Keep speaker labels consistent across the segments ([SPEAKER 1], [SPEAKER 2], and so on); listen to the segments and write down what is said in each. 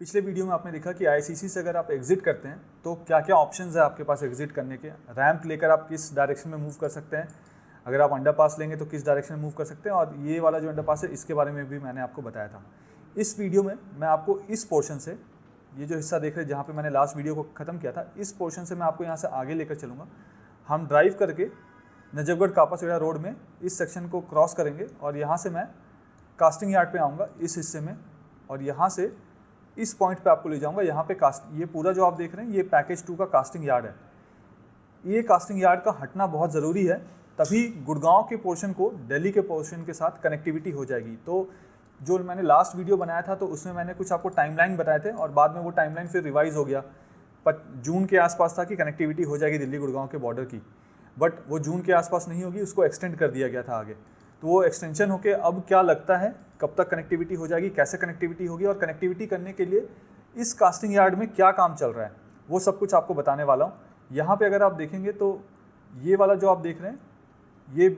[SPEAKER 1] पिछले वीडियो में आपने देखा कि आईसीसी से अगर आप एग्जिट करते हैं तो क्या क्या ऑप्शंस है आपके पास एग्जिट करने के। रैंप लेकर आप किस डायरेक्शन में मूव कर सकते हैं, अगर आप अंडरपास लेंगे तो किस डायरेक्शन में मूव कर सकते हैं, और ये वाला जो अंडरपास है इसके बारे में भी मैंने आपको बताया था। इस वीडियो में मैं आपको इस पोर्शन से, ये जो हिस्सा देख रहे हैं जहाँ पे मैंने लास्ट वीडियो को ख़त्म किया था, इस पोर्शन से मैं आपको यहाँ से आगे लेकर चलूँगा। हम ड्राइव करके नजफगढ़ कापासेड़ा रोड में इस सेक्शन को क्रॉस करेंगे और यहाँ से मैं कास्टिंग यार्ड पे आऊँगा इस हिस्से में, और यहाँ से इस पॉइंट पे आपको ले जाऊँगा। यहाँ पे ये पूरा जो आप देख रहे हैं ये पैकेज 2 का कास्टिंग यार्ड है। ये कास्टिंग यार्ड का हटना बहुत ज़रूरी है, तभी गुड़गांव के पोर्शन को दिल्ली के पोर्शन के साथ कनेक्टिविटी हो जाएगी। तो जो मैंने लास्ट वीडियो बनाया था तो उसमें मैंने कुछ आपको टाइमलाइन बताए थे और बाद में वो टाइमलाइन फिर रिवाइज़ हो गया। जून के आसपास था कि कनेक्टिविटी हो जाएगी दिल्ली गुड़गांव के बॉर्डर की, बट वो जून के आसपास नहीं होगी, उसको एक्सटेंड कर दिया गया था आगे। तो वो एक्सटेंशन होके अब क्या लगता है कब तक कनेक्टिविटी हो जाएगी, कैसे कनेक्टिविटी होगी, और कनेक्टिविटी करने के लिए इस कास्टिंग यार्ड में क्या काम चल रहा है, वो सब कुछ आपको बताने वाला हूँ। यहाँ पे अगर आप देखेंगे तो ये वाला जो आप देख रहे हैं ये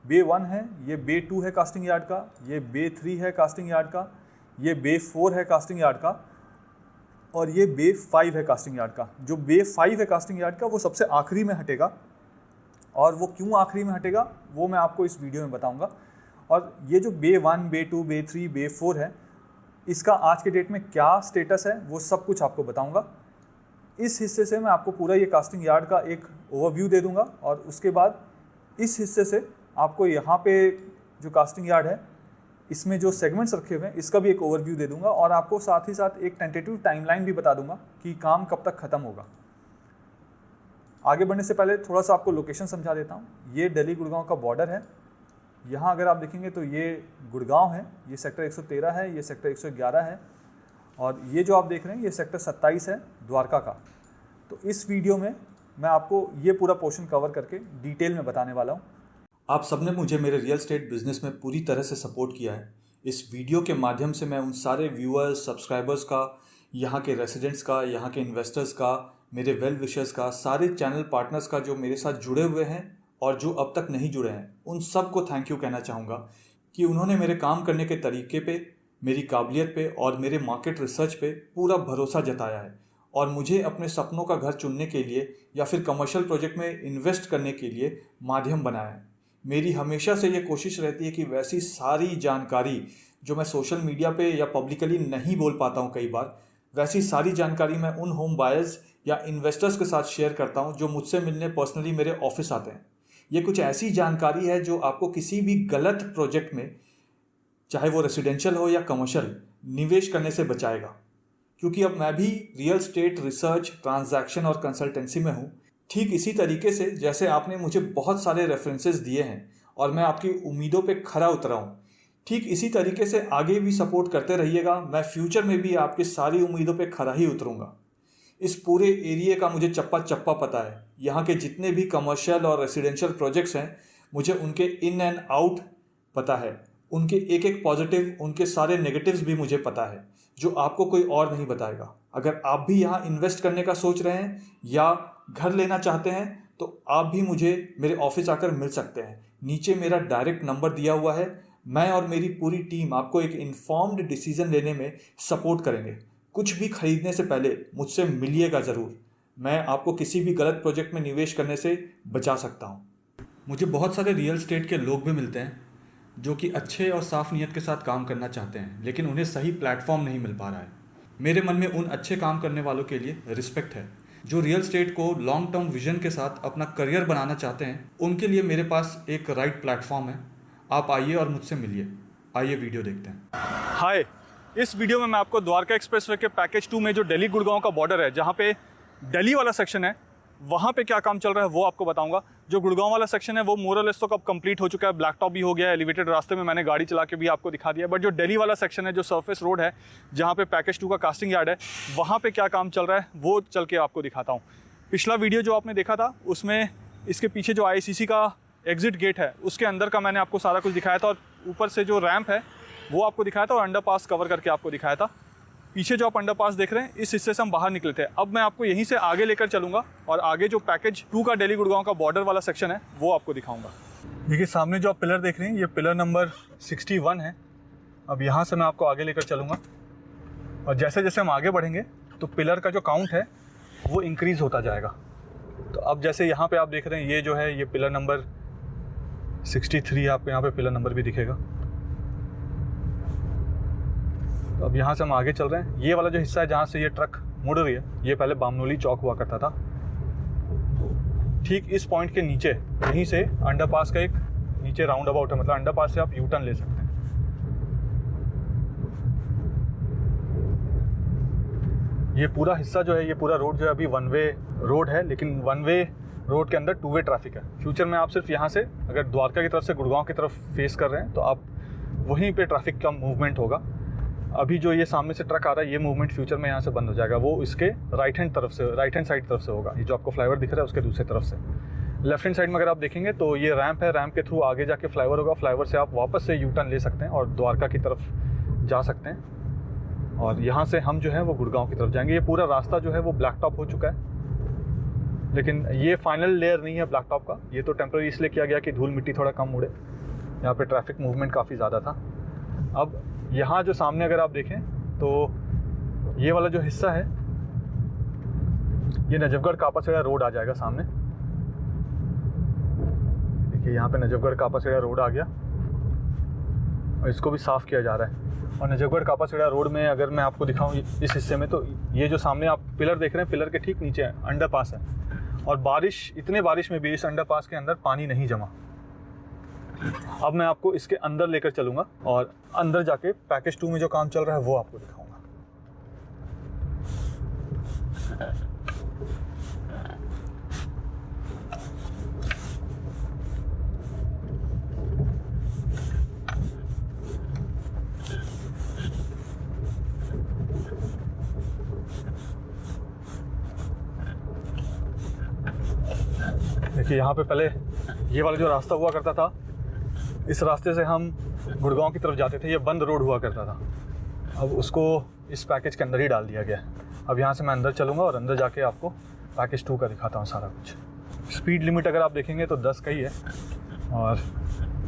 [SPEAKER 1] बे 1 है, ये बे 2 है कास्टिंग यार्ड का, ये बे 3 है कास्टिंग यार्ड का, ये बे 4 है कास्टिंग यार्ड का, और ये बे 5 है कास्टिंग यार्ड का। जो बे 5 है कास्टिंग यार्ड का वो सबसे आखिरी में हटेगा, और वो क्यों आखिरी में हटेगा वो मैं आपको इस वीडियो में बताऊंगा। और ये जो बे 1, बे 2, बे 3, बे 4 है, इसका आज के डेट में क्या स्टेटस है वो सब कुछ आपको बताऊंगा। इस हिस्से से मैं आपको पूरा ये कास्टिंग यार्ड का एक ओवरव्यू दे दूंगा, और उसके बाद इस हिस्से से आपको यहाँ पे जो कास्टिंग यार्ड है इसमें जो सेगमेंट्स रखे हुए हैं इसका भी एक ओवरव्यू दे दूंगा, और आपको साथ ही साथ एक टेंटेटिव टाइमलाइन भी बता दूंगा कि काम कब तक ख़त्म होगा। आगे बढ़ने से पहले थोड़ा सा आपको लोकेशन समझा देता हूँ। ये दिल्ली गुड़गांव का बॉर्डर है। यहाँ अगर आप देखेंगे तो ये गुड़गांव है, ये सेक्टर 113 है, ये सेक्टर 111 है, और ये जो आप देख रहे हैं ये सेक्टर 27 है द्वारका का। तो इस वीडियो में मैं आपको ये पूरा पोर्शन कवर करके डिटेल में बताने वाला हूँ। आप सबने मुझे मेरे रियल एस्टेट बिजनेस में पूरी तरह से सपोर्ट किया है। इस वीडियो के माध्यम से मैं उन सारे व्यूअर्स, सब्सक्राइबर्स का, यहाँ के रेसिडेंट्स का, यहाँ के इन्वेस्टर्स का, मेरे वेल विशर्स का, सारे चैनल पार्टनर्स का जो मेरे साथ जुड़े हुए हैं और जो अब तक नहीं जुड़े हैं, उन सब को थैंक यू कहना चाहूँगा कि उन्होंने मेरे काम करने के तरीके पे, मेरी काबिलियत पे और मेरे मार्केट रिसर्च पे पूरा भरोसा जताया है, और मुझे अपने सपनों का घर चुनने के लिए या फिर कमर्शियल प्रोजेक्ट में इन्वेस्ट करने के लिए माध्यम बनाया है। मेरी हमेशा से ये कोशिश रहती है कि वैसी सारी जानकारी जो मैं सोशल मीडिया पे या पब्लिकली नहीं बोल पाता हूँ कई बार, वैसी सारी जानकारी मैं उन होम बायर्स या इन्वेस्टर्स के साथ शेयर करता हूँ जो मुझसे मिलने पर्सनली मेरे ऑफिस आते हैं। ये कुछ ऐसी जानकारी है जो आपको किसी भी गलत प्रोजेक्ट में, चाहे वो रेसिडेंशियल हो या कमर्शियल, निवेश करने से बचाएगा। क्योंकि अब मैं भी रियल एस्टेट रिसर्च, ट्रांजैक्शन और कंसल्टेंसी में हूँ। ठीक इसी तरीके से जैसे आपने मुझे बहुत सारे रेफरेंसेस दिए हैं और मैं आपकी उम्मीदों पे खरा उतरा हूँ, ठीक इसी तरीके से आगे भी सपोर्ट करते रहिएगा। मैं फ्यूचर में भी आपकी सारी उम्मीदों पे खरा ही उतरूँगा। इस पूरे एरिया का मुझे चप्पा चप्पा पता है। यहाँ के जितने भी कमर्शियल और रेसिडेंशियल प्रोजेक्ट्स हैं, मुझे उनके इन एंड आउट पता है, उनके एक एक पॉजिटिव, उनके सारे नेगेटिव्स भी मुझे पता है, जो आपको कोई और नहीं बताएगा। अगर आप भी यहाँ इन्वेस्ट करने का सोच रहे हैं या घर लेना चाहते हैं तो आप भी मुझे मेरे ऑफिस आकर मिल सकते हैं। नीचे मेरा डायरेक्ट नंबर दिया हुआ है। मैं और मेरी पूरी टीम आपको एक इन्फॉर्म्ड डिसीजन लेने में सपोर्ट करेंगे। कुछ भी खरीदने से पहले मुझसे मिलिएगा ज़रूर। मैं आपको किसी भी गलत प्रोजेक्ट में निवेश करने से बचा सकता हूँ। मुझे बहुत सारे रियल एस्टेट के लोग भी मिलते हैं जो कि अच्छे और साफ नीयत के साथ काम करना चाहते हैं, लेकिन उन्हें सही प्लेटफॉर्म नहीं मिल पा रहा है। मेरे मन में उन अच्छे काम करने वालों के लिए रिस्पेक्ट है जो रियल एस्टेट को लॉन्ग टर्म विजन के साथ अपना करियर बनाना चाहते हैं। उनके लिए मेरे पास एक राइट प्लेटफॉर्म है। आप आइए और मुझसे मिलिए। आइए वीडियो देखते हैं। हाय, इस वीडियो में मैं आपको द्वारका एक्सप्रेसवे के पैकेज 2 में जो दिल्ली गुड़गांव का बॉर्डर है, जहाँ पे दिल्ली वाला सेक्शन है, वहाँ पे क्या काम चल रहा है वो आपको बताऊंगा। जो गुड़गांव वाला सेक्शन है वो मोरलेस तो कब कंप्लीट हो चुका है, ब्लैक टॉप भी हो गया है, एलिवेटेड रास्ते में मैंने गाड़ी चला के भी आपको दिखा दिया। बट जो दिल्ली वाला सेक्शन है, जो सरफेस रोड है, जहाँ पे पैकेज 2 का कास्टिंग यार्ड है, वहाँ पे क्या काम चल रहा है वो चल के आपको दिखाता हूँ। पिछला वीडियो जो आपने देखा था उसमें इसके पीछे जो आईसीसी का एग्जिट गेट है उसके अंदर का मैंने आपको सारा कुछ दिखाया था, और ऊपर से जो रैंप है वो आपको दिखाया था, और अंडरपास कवर करके आपको दिखाया था। पीछे जो आप अंडरपास देख रहे हैं इस हिस्से से हम बाहर निकले थे। अब मैं आपको यहीं से आगे लेकर चलूँगा और आगे जो पैकेज 2 का दिल्ली गुड़गांव का बॉर्डर वाला सेक्शन है वो आपको दिखाऊंगा। देखिए सामने जो आप पिलर देख रहे हैं ये पिलर नंबर 61 है। अब यहाँ से मैं आपको आगे लेकर चलूँगा और जैसे जैसे हम आगे बढ़ेंगे तो पिलर का जो काउंट है वो इंक्रीज़ होता जाएगा। तो अब जैसे यहाँ पे आप देख रहे हैं ये जो है ये पिलर नंबर 63, आपको यहाँ पे पिलर नंबर भी दिखेगा। तो अब यहाँ से हम आगे चल रहे हैं। ये वाला जो हिस्सा है जहाँ से ये ट्रक मुड़ रही है, ये पहले बामनोली चौक हुआ करता था। ठीक इस पॉइंट के नीचे यहीं से अंडरपास का एक नीचे राउंड अबाउट है, मतलब अंडरपास से आप यू टर्न ले सकते हैं। ये पूरा हिस्सा जो है, ये पूरा रोड जो है अभी वन वे रोड है, लेकिन वन वे रोड के अंदर टू वे ट्रैफिक है। फ्यूचर में आप सिर्फ यहाँ से अगर द्वारका की तरफ से गुड़गांव की तरफ फेस कर रहे हैं तो आप वहीं पे ट्रैफिक का मूवमेंट होगा। अभी जो ये सामने से ट्रक आ रहा है ये मूवमेंट फ्यूचर में यहाँ से बंद हो जाएगा, वो इसके राइट हैंड साइड तरफ से होगा। ये जो आपको फ्लाईओवर दिख रहा है उसके दूसरी तरफ से। लेफ्ट हैंड साइड में अगर आप देखेंगे तो ये रैंप है, रैंप के थ्रू आगे जाके फ्लाईओवर होगा। फ्लाईओवर से आप वापस से यू टर्न ले सकते हैं और द्वारका की तरफ जा सकते हैं। और यहाँ से हम जो है वो गुड़गांव की तरफ जाएंगे। ये पूरा रास्ता जो है वो ब्लैक टॉप हो चुका है, लेकिन ये फाइनल लेयर नहीं है ब्लैक टॉप का। ये तो टेम्पररी इसलिए किया गया कि धूल मिट्टी थोड़ा कम उड़े। यहाँ पे ट्रैफिक मूवमेंट काफ़ी ज़्यादा था। अब यहाँ जो सामने अगर आप देखें तो ये वाला जो हिस्सा है ये नजफगढ़ कापासेड़ा रोड आ जाएगा सामने। देखिए यहाँ पे नजफगढ़ कापासेड़ा रोड आ गया और इसको भी साफ़ किया जा रहा है। और नजफगढ़ कापासेड़ा रोड में अगर मैं आपको दिखाऊं इस हिस्से में, तो ये जो सामने आप पिलर देख रहे हैं, पिलर के ठीक नीचे अंडरपास है। और इतने बारिश में भी इस अंडरपास के अंदर पानी नहीं जमा। अब मैं आपको इसके अंदर लेकर चलूँगा और अंदर जाके पैकेज 2 में जो काम चल रहा है वो आपको दिखाऊँगा। देखिए यहाँ पे पहले ये वाला जो रास्ता हुआ करता था, इस रास्ते से हम गुड़गांव की तरफ जाते थे। ये बंद रोड हुआ करता था, अब उसको इस पैकेज के अंदर ही डाल दिया गया। अब यहाँ से मैं अंदर चलूँगा और अंदर जाके आपको पैकेज 2 का दिखाता हूँ सारा कुछ। स्पीड लिमिट अगर आप देखेंगे तो 10 का ही है। और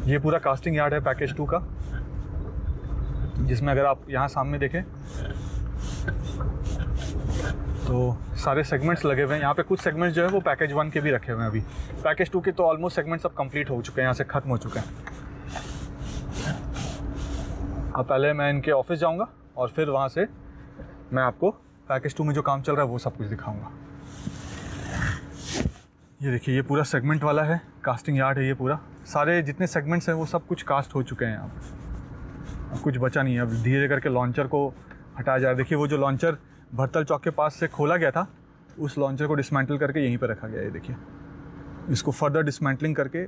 [SPEAKER 1] ये पूरा कास्टिंग यार्ड है पैकेज 2 का, जिसमें अगर आप यहाँ सामने देखें तो सारे सेगमेंट्स लगे हुए हैं। यहाँ पे कुछ सेगमेंट्स जो है वो पैकेज 1 के भी रखे हुए हैं। अभी पैकेज 2 के तो ऑलमोस्ट सेगमेंट्स सब कंप्लीट हो चुके हैं, यहाँ से ख़त्म हो चुके हैं। अब पहले मैं इनके ऑफिस जाऊँगा और फिर वहाँ से मैं आपको पैकेज 2 में जो काम चल रहा है वो सब कुछ दिखाऊँगा। ये देखिए ये पूरा सेगमेंट वाला है, कास्टिंग यार्ड है ये पूरा। सारे जितने सेगमेंट्स हैं वो सब कुछ कास्ट हो चुके हैं यहाँ पर, अब कुछ बचा नहीं है। अब धीरे करके लॉन्चर को हटाया जा रहा है। देखिए वो जो लॉन्चर भरतल चौक के पास से खोला गया था, उस लॉन्चर को डिसमेंटल करके यहीं पर रखा गया है। ये देखिए इसको फर्दर डिसमेंटलिंग करके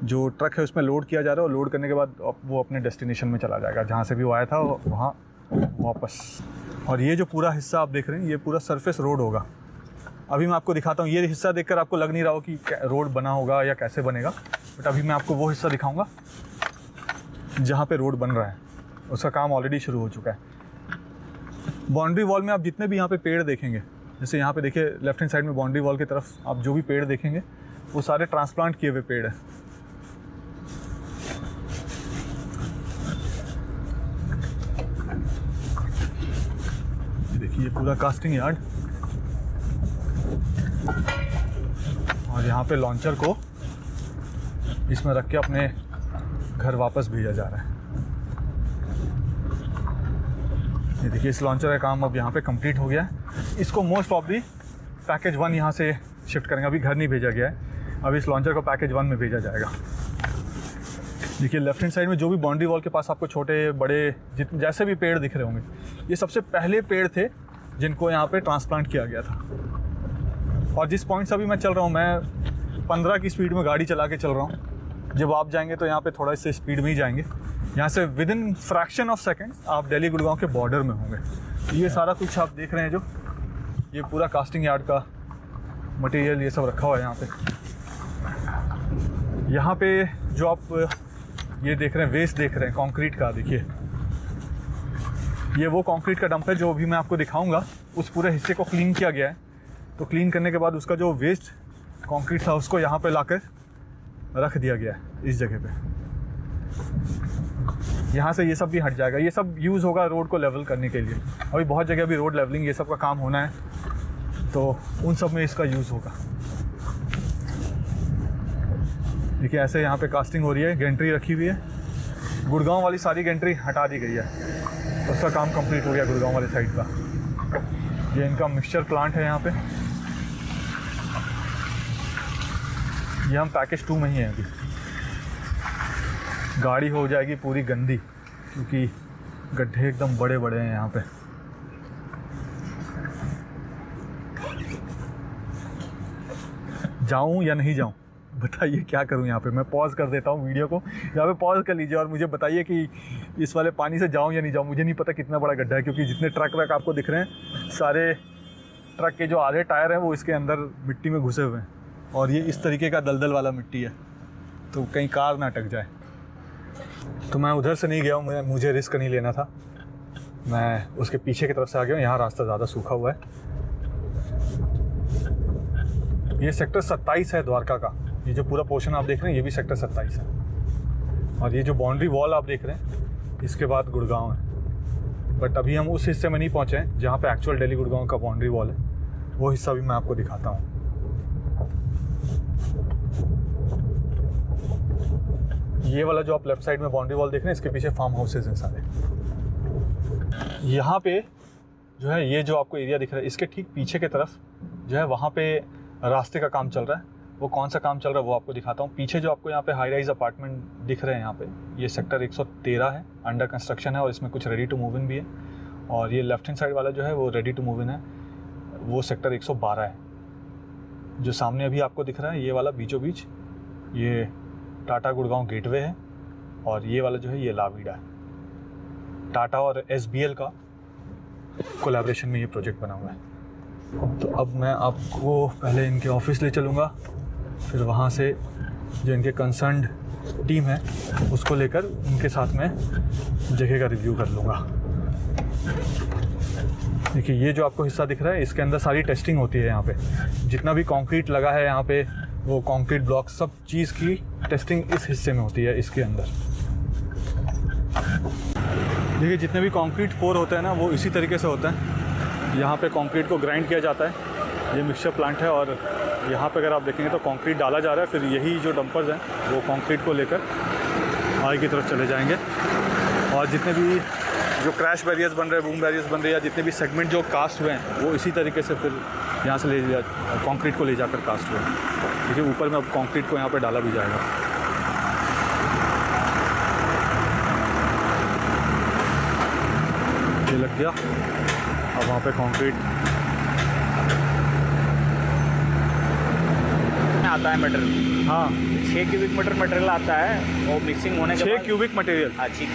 [SPEAKER 1] जो ट्रक है उसमें लोड किया जा रहा है और लोड करने के बाद वो अपने डेस्टिनेशन में चला जाएगा, जहाँ से भी वो आया था वहाँ वापस। और ये जो पूरा हिस्सा आप देख रहे हैं ये पूरा सरफेस रोड होगा। अभी मैं आपको दिखाता हूँ। ये हिस्सा देखकर आपको लग नहीं रहा हो कि रोड बना होगा या कैसे बनेगा, बट अभी मैं आपको वो हिस्सा दिखाऊँगा जहाँ पर रोड बन रहा है। उसका काम ऑलरेडी शुरू हो चुका है। बाउंड्री वॉल में आप जितने भी यहाँ पे पेड़ देखेंगे, जैसे यहाँ पे देखिए लेफ्ट हैंड साइड में बाउंड्री वॉल की तरफ आप जो भी पेड़ देखेंगे वो सारे ट्रांसप्लांट किए हुए पेड़ हैं। देखिए ये पूरा कास्टिंग यार्ड और यहाँ पे लॉन्चर को इसमें रख के अपने घर वापस भेजा जा रहा है। ये देखिए इस लॉन्चर का काम अब यहाँ पे कंप्लीट हो गया है। इसको मोस्ट प्रॉब्ली पैकेज 1 यहाँ से शिफ्ट करेंगे। अभी घर नहीं भेजा गया है, अब इस लॉन्चर को पैकेज 1 में भेजा जाएगा। देखिए लेफ्ट हैंड साइड में जो भी बाउंड्री वॉल के पास आपको छोटे बड़े जैसे भी पेड़ दिख रहे होंगे, ये सबसे पहले पेड़ थे जिनको यहाँ पे ट्रांसप्लांट किया गया था। और जिस पॉइंट से अभी मैं चल रहा हूँ, मैं 15 की स्पीड में गाड़ी चला के चल रहा हूँ। जब आप जाएंगे तो यहाँ पे थोड़ा इससे स्पीड में ही जाएंगे। यहाँ से with in fraction of seconds आप दिल्ली गुड़गांव के बॉर्डर में होंगे। ये सारा कुछ आप देख रहे हैं, जो ये पूरा कास्टिंग यार्ड का मटेरियल ये सब रखा हुआ है यहाँ पे। यहाँ पे जो आप ये देख रहे हैं वेस्ट देख रहे हैं कंक्रीट का, देखिए ये वो कंक्रीट का डंप है जो अभी मैं आपको दिखाऊंगा। उस पूरे हिस्से को क्लीन किया गया है। तो क्लीन करने के बाद उसका जो वेस्ट कंक्रीट था उसको यहाँ पे लाकर रख दिया गया है इस जगह पे। यहाँ से ये सब भी हट जाएगा। ये सब यूज़ होगा रोड को लेवल करने के लिए। अभी बहुत जगह अभी रोड लेवलिंग ये सब का काम होना है, तो उन सब में इसका यूज़ होगा। देखिए ऐसे यहाँ पे कास्टिंग हो रही है, गेंट्री रखी हुई है। गुड़गांव वाली सारी गेंट्री हटा दी गई है, उसका काम कंप्लीट हो गया गुड़गांव वाली साइड का। ये इनका मिक्सचर प्लांट है यहाँ पे। ये हम पैकेज 2 में ही हैं अभी। गाड़ी हो जाएगी पूरी गंदी, क्योंकि गड्ढे एकदम बड़े बड़े हैं यहाँ पे। जाऊँ या नहीं जाऊँ, बताइए क्या करूँ यहाँ पे। मैं पॉज कर देता हूँ वीडियो को, यहाँ पे पॉज कर लीजिए और मुझे बताइए कि इस वाले पानी से जाऊँ या नहीं जाऊँ। मुझे नहीं पता कितना बड़ा गड्ढा है, क्योंकि जितने ट्रक वक आपको दिख रहे हैं, सारे ट्रक के जो आधे टायर हैं वो इसके अंदर मिट्टी में घुसे हुए हैं। और ये इस तरीके का दलदल वाला मिट्टी है, तो कहीं कार ना अटक जाए। तो मैं उधर से नहीं गया हूँ, मुझे रिस्क नहीं लेना था। मैं उसके पीछे की तरफ से आ गया हूँ। यहाँ रास्ता ज़्यादा सूखा हुआ है। ये सेक्टर 27 है द्वारका का। ये जो पूरा पोर्शन आप देख रहे हैं ये भी सेक्टर 27 है। और ये जो बाउंड्री वॉल आप देख रहे हैं इसके बाद गुड़गांव है। बट अभी हम उस हिस्से में नहीं पहुँचे हैं जहाँ पे एक्चुअल दिल्ली गुड़गांव का बाउंड्री वॉल है। वो हिस्सा भी मैं आपको दिखाता हूँ। ये वाला जो आप लेफ्ट साइड में बाउंड्री वॉल देख रहे हैं, इसके पीछे फार्म हाउसेज हैं सारे। यहाँ पे जो है ये जो आपको एरिया दिख रहा है, इसके ठीक पीछे की तरफ जो है वहाँ पे रास्ते का काम चल रहा है। वो कौन सा काम चल रहा है वो आपको दिखाता हूँ। पीछे जो आपको यहाँ पे हाई राइज अपार्टमेंट दिख रहे हैं, यहाँ पे ये सेक्टर 113 है, अंडर कंस्ट्रक्शन है और इसमें कुछ रेडी टू मूव इन भी है। और ये लेफ्ट हैंड साइड वाला जो है वो रेडी टू मूव इन है, वो सेक्टर 112 है। जो सामने अभी आपको दिख रहा है ये वाला बीचों बीच, ये टाटा गुड़गांव गेटवे है। और ये वाला जो है ये लावीडा है। टाटा और SBL का कोलैबोरेशन में ये प्रोजेक्ट बना हुआ है। तो अब मैं आपको पहले इनके ऑफिस ले चलूँगा, फिर वहाँ से जो इनके कंसर्न्ड टीम है उसको लेकर उनके साथ में जगह का रिव्यू कर लूँगा। देखिए ये जो आपको हिस्सा दिख रहा है इसके अंदर सारी टेस्टिंग होती है। यहाँ पे जितना भी कंक्रीट लगा है यहाँ पे, वो कंक्रीट ब्लॉक सब चीज़ की टेस्टिंग इस हिस्से में होती है, इसके अंदर। देखिए जितने भी कंक्रीट पोर होते हैं ना वो इसी तरीके से होता है। यहाँ पे कंक्रीट को ग्राइंड किया जाता है। ये मिक्सचर प्लांट है और यहाँ पे अगर आप देखेंगे तो कंक्रीट डाला जा रहा है। फिर यही जो डंपर्स हैं वो कंक्रीट को लेकर आगे की तरफ चले जाएंगे। और जितने भी जो क्रैश बैरियर्स बन रहे हैं, बूम बैरियर्स बन रहे हैं, या जितने भी सेगमेंट जो कास्ट हुए हैं वो इसी तरीके से फिर यहाँ से ले कंक्रीट को ले जाकर कास्ट हुए हैं। देखिए ऊपर में अब कंक्रीट को यहाँ पे डाला भी जाएगा। ये लग गया। अब वहाँ पे कंक्रीट
[SPEAKER 2] आता है मटेरियल।
[SPEAKER 1] हाँ
[SPEAKER 2] 6 क्यूबिक मीटर मटेरियल आता है और मिक्सिंग होने के
[SPEAKER 1] 6
[SPEAKER 2] बाद
[SPEAKER 1] क्यूबिक मटेरियल।
[SPEAKER 2] हाँ 6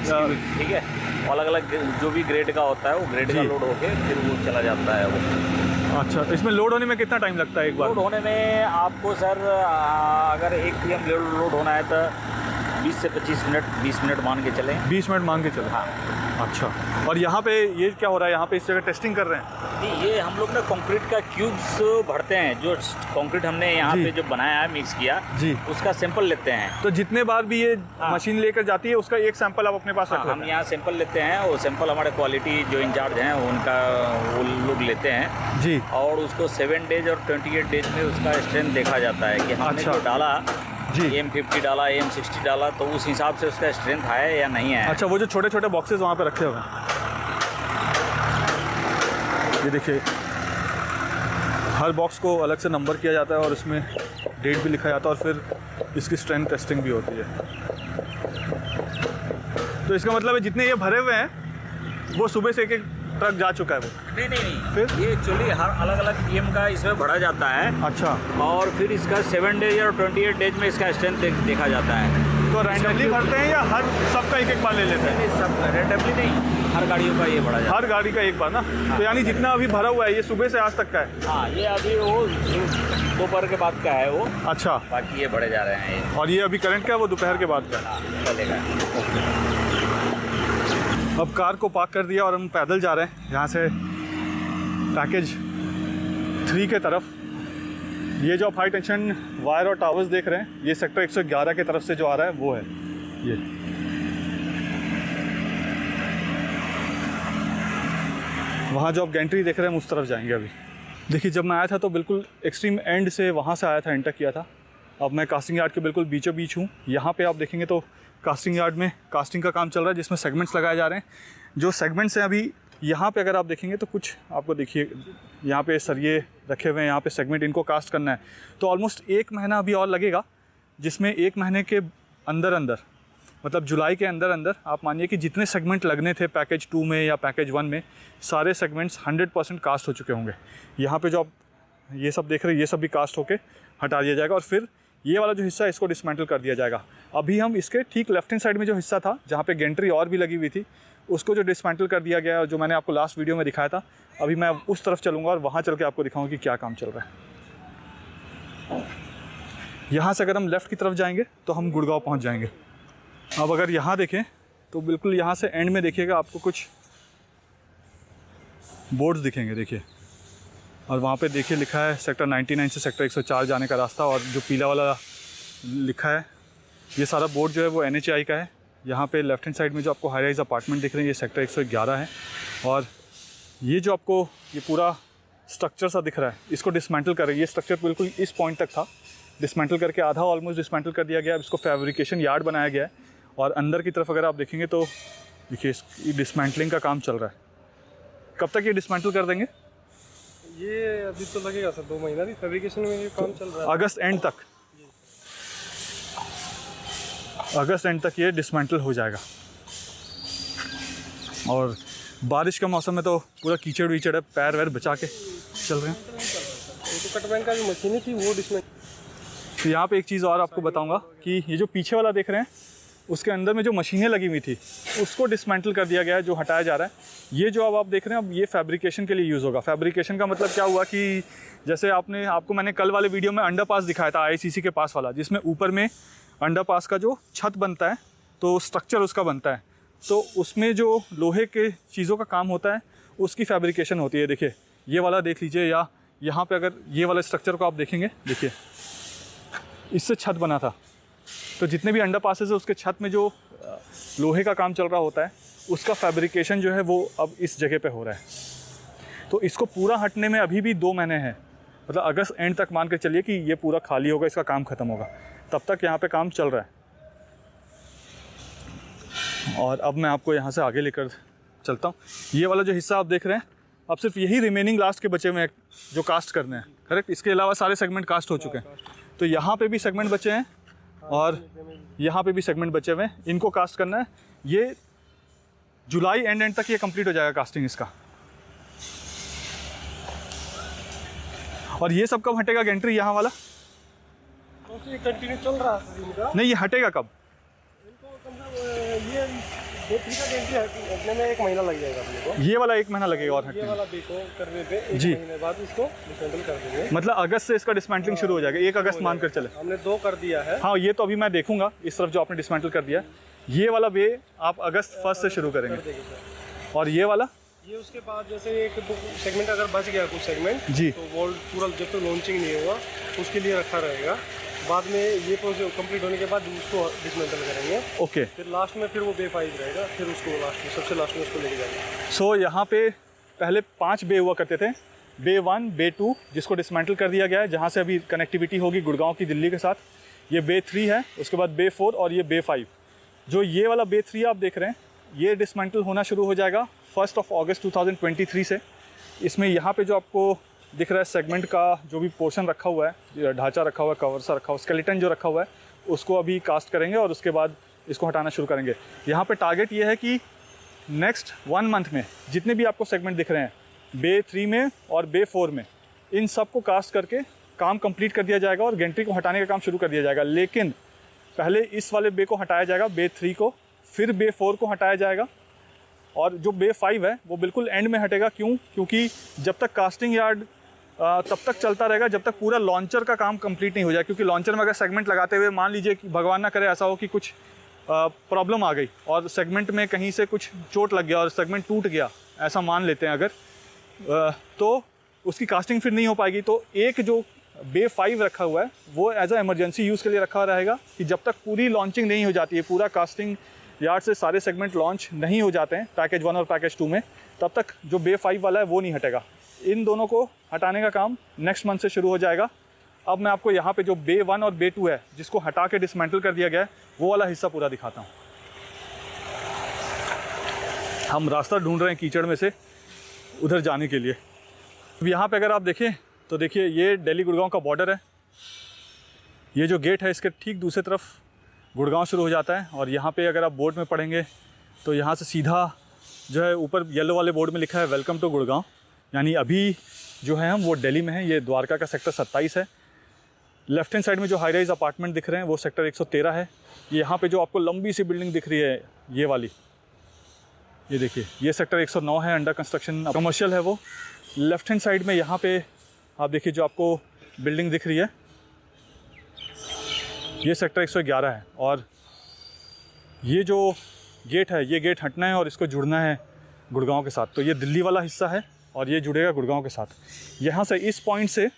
[SPEAKER 2] क्यूबिक, ठीक है। अलग अलग जो भी ग्रेड का होता है वो ग्रेड का लोड होके फिर वो चला जाता है वो।
[SPEAKER 1] अच्छा, तो इसमें लोड होने में कितना टाइम लगता है एक बार?
[SPEAKER 2] लोड होने में आपको सर अगर 1 PM लोड होना है तो 20 से 25 मिनट, 20 मिनट मान के चलें।
[SPEAKER 1] 20 मिनट मान के चले।
[SPEAKER 2] हाँ।
[SPEAKER 1] अच्छा, और यहाँ पे ये क्या हो रहा है? यहाँ पे इस जगह टेस्टिंग कर रहे हैं?
[SPEAKER 2] जी, ये हम लोग ना कंक्रीट का क्यूब्स भरते हैं। जो कंक्रीट हमने यहाँ पे जो बनाया है, मिक्स किया
[SPEAKER 1] जी,
[SPEAKER 2] उसका सैंपल लेते हैं।
[SPEAKER 1] तो जितने बार भी ये मशीन लेकर जाती है उसका एक सैंपल आप अपने पास रखते हैं?
[SPEAKER 2] हम यहाँ सैंपल लेते हैं। वो सैंपल हमारे क्वालिटी जो इंचार्ज हैं उनका वो लोग लेते हैं
[SPEAKER 1] जी।
[SPEAKER 2] और उसको 7 डेज और 28 डेज में उसका स्ट्रेंथ देखा जाता है कि हमने जो डाला
[SPEAKER 1] जी,
[SPEAKER 2] AM50 डाला, AM60 डाला, तो उस हिसाब से उसका स्ट्रेंथ है या नहीं है।
[SPEAKER 1] अच्छा, वो जो छोटे छोटे बॉक्सेस वहाँ पे रखे हुए हैं, ये देखिए हर बॉक्स को अलग से नंबर किया जाता है और इसमें डेट भी लिखा जाता है और फिर इसकी स्ट्रेंथ टेस्टिंग भी होती है। तो इसका मतलब है जितने ये भरे हुए हैं वो सुबह से एक ट्रक जा चुका है वो?
[SPEAKER 2] नहीं
[SPEAKER 1] फिर
[SPEAKER 2] ये एक्चुअली हर अलग अलग PM का इसमें भरा जाता है।
[SPEAKER 1] अच्छा, और
[SPEAKER 2] फिर इसका 7 डेज और 28 डेज में इसका स्ट्रेंथ देखा जाता है।
[SPEAKER 1] तो रैंडमली भरते हैं या हर सबका एक एक बार ले लेते हैं?
[SPEAKER 2] नहीं, सब रैंडमली नहीं, हर गाड़ियों का ये भरा जाता है।
[SPEAKER 1] हर गाड़ी का एक बार ना?
[SPEAKER 2] हाँ।
[SPEAKER 1] तो यानी जितना अभी भरा हुआ है ये सुबह से आज तक का है?
[SPEAKER 2] हाँ, ये अभी वो दोपहर के बाद का है वो।
[SPEAKER 1] अच्छा,
[SPEAKER 2] बाकी ये बढ़े जा रहे हैं ये।
[SPEAKER 1] और ये अभी करंट का है, वो दोपहर के बाद का है?
[SPEAKER 2] हाँ, चलेगा।
[SPEAKER 1] अब कार को पार्क कर दिया और हम पैदल जा रहे हैं यहाँ से पैकेज 3 के तरफ। ये जो आप हाई टेंशन वायर और टावर्स देख रहे हैं ये सेक्टर 111 की तरफ से जो आ रहा है वो है ये। वहाँ जो आप गैंट्री देख रहे हैं हम उस तरफ जाएंगे अभी। देखिए जब मैं आया था तो बिल्कुल एक्सट्रीम एंड से वहाँ से आया था, एंटर किया था। अब मैं कास्टिंग यार्ड के बिल्कुल बीचों बीच हूँ। यहाँ पे आप देखेंगे तो कास्टिंग यार्ड में कास्टिंग का काम चल रहा है, जिसमें सेगमेंट्स लगाए जा रहे हैं। जो सेगमेंट्स हैं अभी यहाँ पे अगर आप देखेंगे तो कुछ आपको देखिए यहाँ पे सरिये रखे हुए हैं, यहाँ पे सेगमेंट इनको कास्ट करना है। तो ऑलमोस्ट 1 महीना अभी और लगेगा, जिसमें 1 महीने के अंदर मतलब जुलाई के अंदर आप मानिए कि जितने सेगमेंट लगने थे पैकेज 2 में या पैकेज 1 में, सारे सेगमेंट्स 100% कास्ट हो चुके होंगे। यहाँ पे जो आप ये सब देख रहे हैं ये सब भी कास्ट होके हटा दिया जाएगा और फिर ये वाला जो हिस्सा है इसको डिसमेंटल कर दिया जाएगा। अभी हम इसके ठीक लेफ्ट हैंड साइड में जो हिस्सा था जहाँ पे गेंट्री और भी लगी हुई थी उसको जो डिसमेंटल कर दिया गया, जो मैंने आपको लास्ट वीडियो में दिखाया था, अभी मैं उस तरफ चलूँगा और वहाँ चल के आपको दिखाऊँगा कि क्या काम चल रहा है। यहाँ से अगर हम लेफ़्ट की तरफ जाएंगे तो हम गुड़गांव पहुँच जाएंगे। अब अगर यहाँ देखें तो बिल्कुल यहाँ से एंड में देखिएगा आपको कुछ बोर्ड्स दिखेंगे, देखिए। और वहाँ पे देखिए लिखा है सेक्टर 99 से सेक्टर 104 जाने का रास्ता, और जो पीला वाला लिखा है ये सारा बोर्ड जो है वो NHAI का है। यहाँ पे लेफ्ट हैंड साइड में जो आपको हाई राइज अपार्टमेंट दिख रहे हैं ये सेक्टर 111 है। और ये जो आपको ये पूरा स्ट्रक्चर सा दिख रहा है इसको डिसमेंटल कर रही है। ये स्ट्रक्चर बिल्कुल इस पॉइंट तक था, डिसमेंटल करके आधा ऑलमोस्ट डिसमेंटल कर दिया गया। अब इसको फैब्रिकेशन यार्ड बनाया गया है और अंदर की तरफ अगर आप देखेंगे तो देखिए ये डिसमेंटलिंग का काम चल रहा है। कब तक ये डिसमेंटल कर देंगे?
[SPEAKER 3] ये अभी तो लगेगा सर 2 महीना भी फैब्रिकेशन में ये काम चल रहा है।
[SPEAKER 1] अगस्त एंड तक ये डिसमेंटल हो जाएगा। और बारिश का मौसम में तो पूरा कीचड़ वीचड़ है, पैर वैर बचा के चल रहे हैं।
[SPEAKER 3] तो कट बैंक का जो मशीन थी वो डिसमेंटल।
[SPEAKER 1] तो यहाँ पे एक चीज़ और आपको बताऊंगा कि ये जो पीछे वाला देख रहे हैं उसके अंदर में जो मशीनें लगी हुई थी उसको डिसमेंटल कर दिया गया है, जो हटाया जा रहा है। ये जो अब आप देख रहे हैं अब ये फैब्रिकेशन के लिए यूज़ होगा। फैब्रिकेशन का मतलब क्या हुआ कि जैसे आपको मैंने कल वाले वीडियो में अंडरपास दिखाया था IICC के पास वाला, जिसमें ऊपर में अंडरपास का जो छत बनता है तो स्ट्रक्चर उसका बनता है, तो उसमें जो लोहे के चीज़ों का काम होता है उसकी फैब्रिकेशन होती है। देखिए ये वाला देख लीजिए, या यहाँ पे अगर ये वाला स्ट्रक्चर को आप देखेंगे, देखिए इससे छत बना था। तो जितने भी अंडरपासेस है उसके छत में जो लोहे का काम चल रहा होता है उसका फैब्रिकेशन जो है वो अब इस जगह पे हो रहा है। तो इसको पूरा हटने में अभी भी 2 महीने हैं, मतलब अगस्त एंड तक मान के चलिए कि ये पूरा खाली होगा, इसका काम ख़त्म होगा, तब तक यहाँ पे काम चल रहा है। और अब मैं आपको यहाँ से आगे लेकर चलता हूँ। ये वाला जो हिस्सा आप देख रहे हैं अब सिर्फ यही रिमेनिंग लास्ट के बचे हुए हैं जो कास्ट करने हैं, करेक्ट। इसके अलावा सारे सेगमेंट कास्ट हो चुके हैं। तो यहाँ पे भी सेगमेंट बचे हैं और यहाँ पे भी सेगमेंट बचे हुए हैं, इनको कास्ट करना है। ये जुलाई एंड तक ये कंप्लीट हो जाएगा कास्टिंग इसका। और ये सब कब हटेगा गेंट्री यहाँ वाला?
[SPEAKER 3] तो ये कंटिन्यू चल रहा है इनका।
[SPEAKER 1] नहीं, ये हटेगा कब?
[SPEAKER 3] इनको ये 2-3 का गेंट्री हटने में 1 महीना लग जाएगा अपने को।
[SPEAKER 1] ये वाला 1 महीना लगेगा और हटने
[SPEAKER 3] ये
[SPEAKER 1] में।
[SPEAKER 3] वाला देखो करने पे 1
[SPEAKER 1] जी।
[SPEAKER 3] महीने बाद इसको डिसमेंटल कर देंगे।
[SPEAKER 1] मतलब अगस्त से इसका डिसमेंटलिंग शुरू हो जाएगा, 1 अगस्त मान कर चले।
[SPEAKER 3] हमने 2 कर दिया है।
[SPEAKER 1] हाँ, ये तो अभी मैं देखूंगा इस तरफ जो आपने डिसमेंटल कर दिया। ये वाला वे आप अगस्त 1 से शुरू करेंगे। और ये वाला
[SPEAKER 3] ये उसके बाद जैसे एक सेगमेंट अगर बच गया कुछ सेगमेंट
[SPEAKER 1] जी,
[SPEAKER 3] तो वो पूरा जब तक लॉन्चिंग नहीं होगा उसके लिए रखा रहेगा। बाद में ये प्रोसेस कंप्लीट होने के बाद उसको डिसमेंटल करेंगे।
[SPEAKER 1] ओके।
[SPEAKER 3] फिर लास्ट में फिर वो बे 5 रहेगा, फिर उसको लास्ट में सबसे लास्ट में उसको लेके जाएंगे।
[SPEAKER 1] सो यहाँ पे पहले 5 बे हुआ करते थे, बे 1, बे 2 जिसको डिसमेंटल कर दिया गया है, जहाँ से अभी कनेक्टिविटी होगी गुड़गांव की दिल्ली के साथ। ये बे 3 है, उसके बाद बे 4 और ये बे 5। जो ये वाला बे 3 आप देख रहे हैं ये डिसमेंटल होना शुरू हो जाएगा 1 अगस्त 2023 से। इसमें यहाँ पे जो आपको दिख रहा है सेगमेंट का जो भी पोर्शन रखा हुआ है, ढांचा रखा हुआ है, कवर सा रखा हुआ है, स्केलेटन जो रखा हुआ है उसको अभी कास्ट करेंगे और उसके बाद इसको हटाना शुरू करेंगे। यहाँ पे टारगेट ये है कि नेक्स्ट 1 मंथ में जितने भी आपको सेगमेंट दिख रहे हैं बे 3 में और बे 4 में, इन सब को कास्ट करके काम कंप्लीट कर दिया जाएगा और गेंट्री को हटाने का काम शुरू कर दिया जाएगा। लेकिन पहले इस वाले बे को हटाया जाएगा, बे 3 को, फिर बे 4 को हटाया जाएगा और जो बे 5 है वो बिल्कुल एंड में हटेगा। क्यों? क्योंकि जब तक कास्टिंग यार्ड तब तक चलता रहेगा जब तक पूरा लॉन्चर का काम कंप्लीट नहीं हो जाए। क्योंकि लॉन्चर में अगर सेगमेंट लगाते हुए मान लीजिए कि भगवान ना करे ऐसा हो कि कुछ प्रॉब्लम आ गई और सेगमेंट में कहीं से कुछ चोट लग गया और सेगमेंट टूट गया, ऐसा मान लेते हैं अगर, तो उसकी कास्टिंग फिर नहीं हो पाएगी। तो एक जो बे 5 रखा हुआ है वो एज अ इमरजेंसी यूज़ के लिए रखा रहेगा कि जब तक पूरी लॉन्चिंग नहीं हो जाती है, पूरा कास्टिंग यार्ड से सारे सेगमेंट लॉन्च नहीं हो जाते हैं पैकेज 1 और पैकेज 2 में, तब तक जो बे 5 वाला है वो नहीं हटेगा। इन दोनों को हटाने का काम नेक्स्ट मंथ से शुरू हो जाएगा। अब मैं आपको यहाँ पे जो बे 1 और बे 2 है जिसको हटा के डिसमेंटल कर दिया गया है वो वाला हिस्सा पूरा दिखाता हूँ। हम रास्ता ढूंढ रहे हैं कीचड़ में से उधर जाने के लिए। अब यहाँ पे अगर आप देखें तो देखिए ये दिल्ली गुड़गांव का बॉर्डर है। ये जो गेट है इसके ठीक दूसरी तरफ गुड़गांव शुरू हो जाता है और यहाँ पे अगर आप बोर्ड में पढ़ेंगे तो यहाँ से सीधा जो है ऊपर येलो वाले बोर्ड में लिखा है वेलकम टू गुड़गांव, यानी अभी जो है हम वो दिल्ली में हैं। ये द्वारका का सेक्टर 27 है। लेफ्ट हैंड साइड में जो हाई राइज अपार्टमेंट दिख रहे हैं वो सेक्टर 113 है। यहाँ पे जो आपको लंबी सी बिल्डिंग दिख रही है ये वाली, ये देखिए ये सेक्टर 109 है, अंडर कंस्ट्रक्शन कमर्शियल है वो। लेफ्ट हैंड साइड में यहाँ पे आप देखिए जो आपको बिल्डिंग दिख रही है ये सेक्टर 111 है। और ये जो गेट है ये गेट हटना है और इसको जुड़ना है गुड़गांव के साथ। तो ये दिल्ली वाला हिस्सा है और ये जुड़ेगा गुड़गांव के साथ। यहाँ से इस पॉइंट से